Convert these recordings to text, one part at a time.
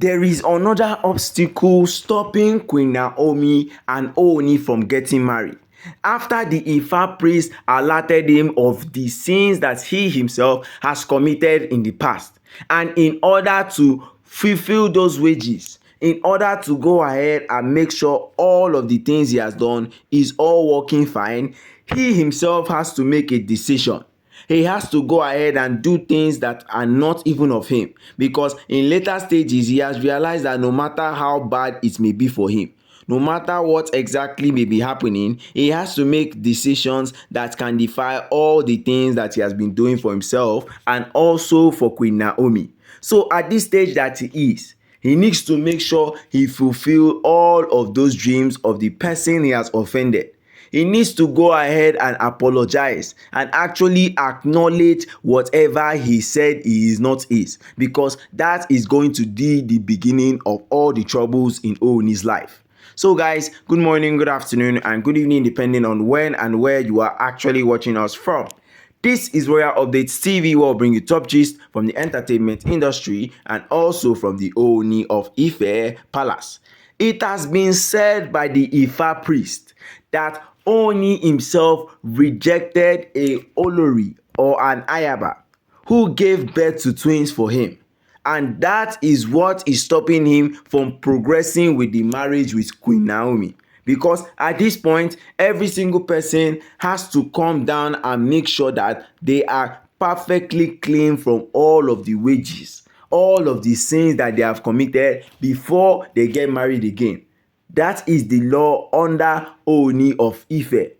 There is another obstacle stopping Queen Naomi and Ooni from getting married. After the Ifa priest alerted him of the sins that he himself has committed in the past, and in order to fulfill those wages, in order to go ahead and make sure all of the things he has done is all working fine, he himself has to make a decision. He has to go ahead and do things that are not even of him, because in later stages he has realized that no matter how bad it may be for him, no matter what exactly may be happening, he has to make decisions that can defy all the things that he has been doing for himself and also for Queen Naomi. So at this stage that he is, he needs to make sure he fulfill all of those dreams of the person he has offended. He needs to go ahead and apologize and actually acknowledge whatever he said he is not his, because that is going to be the beginning of all the troubles in OONI'S life. So guys, good morning, good afternoon, and good evening, depending on when and where you are actually watching us from. This is Royal Updates TV, where I'll bring you top gist from the entertainment industry and also from the OONI of Ife Palace. It has been said by the Ifa priest that Ooni himself rejected a olori or an Ayaba who gave birth to twins for him, and that is what is stopping him from progressing with the marriage with Queen Naomi. Because at this point, every single person has to come down and make sure that they are perfectly clean from all of the wages, all of the sins that they have committed before they get married again. That is the law under Ooni of Ife,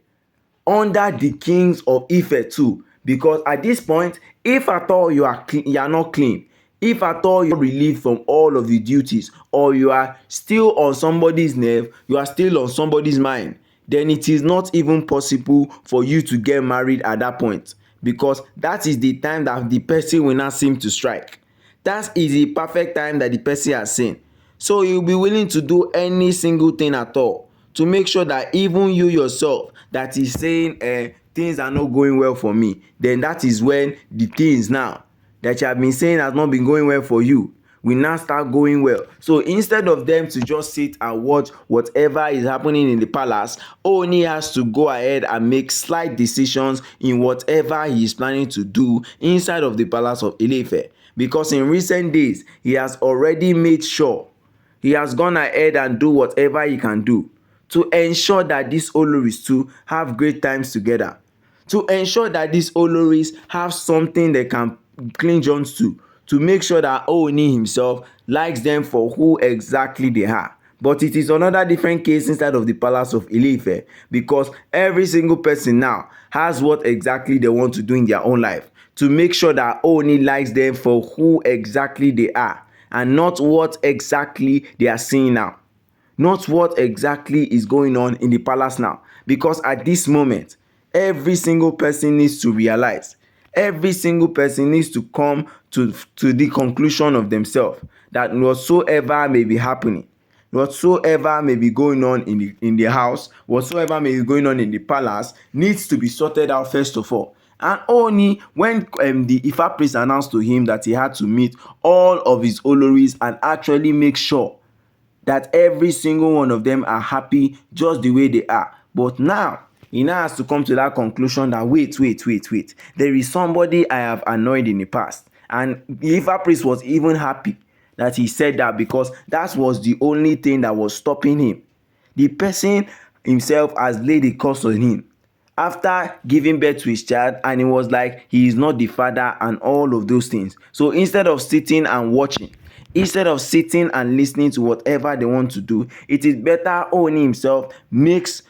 under the kings of Ife too. Because at this point, if at all you are not clean, if at all you're relieved from all of the duties, or you are still on somebody's nerve, you are still on somebody's mind, then it is not even possible for you to get married at that point, because that is the time that the person will not seem to strike. That is the perfect time that the person has seen. So you'll be willing to do any single thing at all to make sure that even you yourself that is saying things are not going well for me, then that is when the things now that you have been saying has not been going well for you will now start going well. So instead of them to just sit and watch whatever is happening in the palace, Ooni has to go ahead and make slight decisions in whatever he is planning to do inside of the palace of Ile-Ife. Because in recent days, he has already made sure he has gone ahead and do whatever he can do to ensure that these Oloris too have great times together, to ensure that these Oloris have something they can cling on to make sure that Ooni himself likes them for who exactly they are. But it is another different case inside of the palace of Ile-Ife, because every single person now has what exactly they want to do in their own life to make sure that Ooni likes them for who exactly they are, and not what exactly they are seeing now, not what exactly is going on in the palace now. Because at this moment, every single person needs to realize, every single person needs to come to the conclusion of themselves that whatsoever may be happening, whatsoever may be going on in the house, whatsoever may be going on in the palace, needs to be sorted out first of all. And only when the Ifa priest announced to him that he had to meet all of his Oloris and actually make sure that every single one of them are happy just the way they are. But now, he now has to come to that conclusion that wait. There is somebody I have annoyed in the past. And the Ifa priest was even happy that he said that, because that was the only thing that was stopping him. The person himself has laid a curse on him after giving birth to his child, and it was like he is not the father and all of those things. So instead of sitting and watching, instead of sitting and listening to whatever they want to do, it is better Ooni himself makes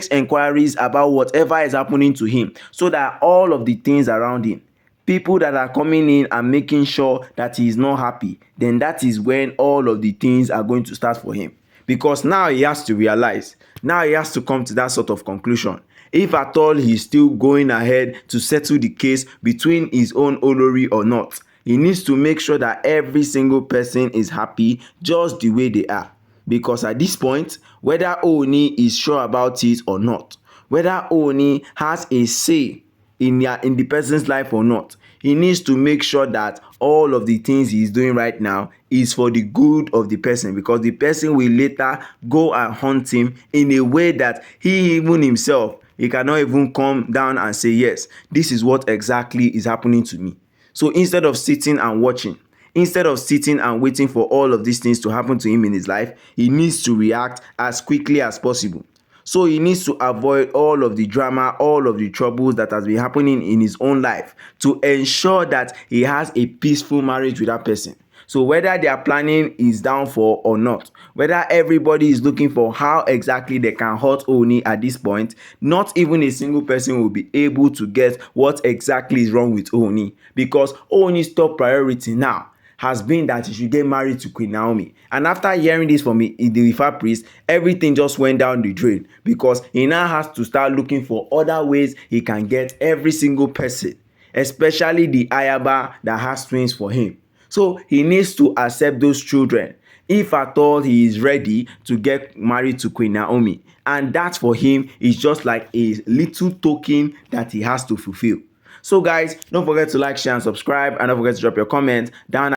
inquiries about whatever is happening to him, so that all of the things around him, people that are coming in and making sure that he is not happy, then that is when all of the things are going to start for him. Because now he has to realize, now he has to come to that sort of conclusion. If at all he's still going ahead to settle the case between his own Olori or not, he needs to make sure that every single person is happy just the way they are. Because at this point, whether Ooni is sure about it or not, whether Ooni has a say in the person's life or not. He needs to make sure that all of the things he's doing right now is for the good of the person, because the person will later go and hunt him in a way that he even himself, he cannot even come down and say, yes, this is what exactly is happening to me. So instead of sitting and watching, instead of sitting and waiting for all of these things to happen to him in his life, he needs to react as quickly as possible. So he needs to avoid all of the drama, all of the troubles that has been happening in his own life, to ensure that he has a peaceful marriage with that person. So whether their planning is downfall or not, whether everybody is looking for how exactly they can hurt Oni at this point, not even a single person will be able to get what exactly is wrong with Oni, because Oni's top priority now has been that he should get married to Queen Naomi. And after hearing this from the Ifa priest, everything just went down the drain, because he now has to start looking for other ways he can get every single person, especially the Ayaba that has twins for him. So he needs to accept those children if at all he is ready to get married to Queen Naomi. And that for him is just like a little token that he has to fulfill. So guys, don't forget to like, share and subscribe, and don't forget to drop your comment down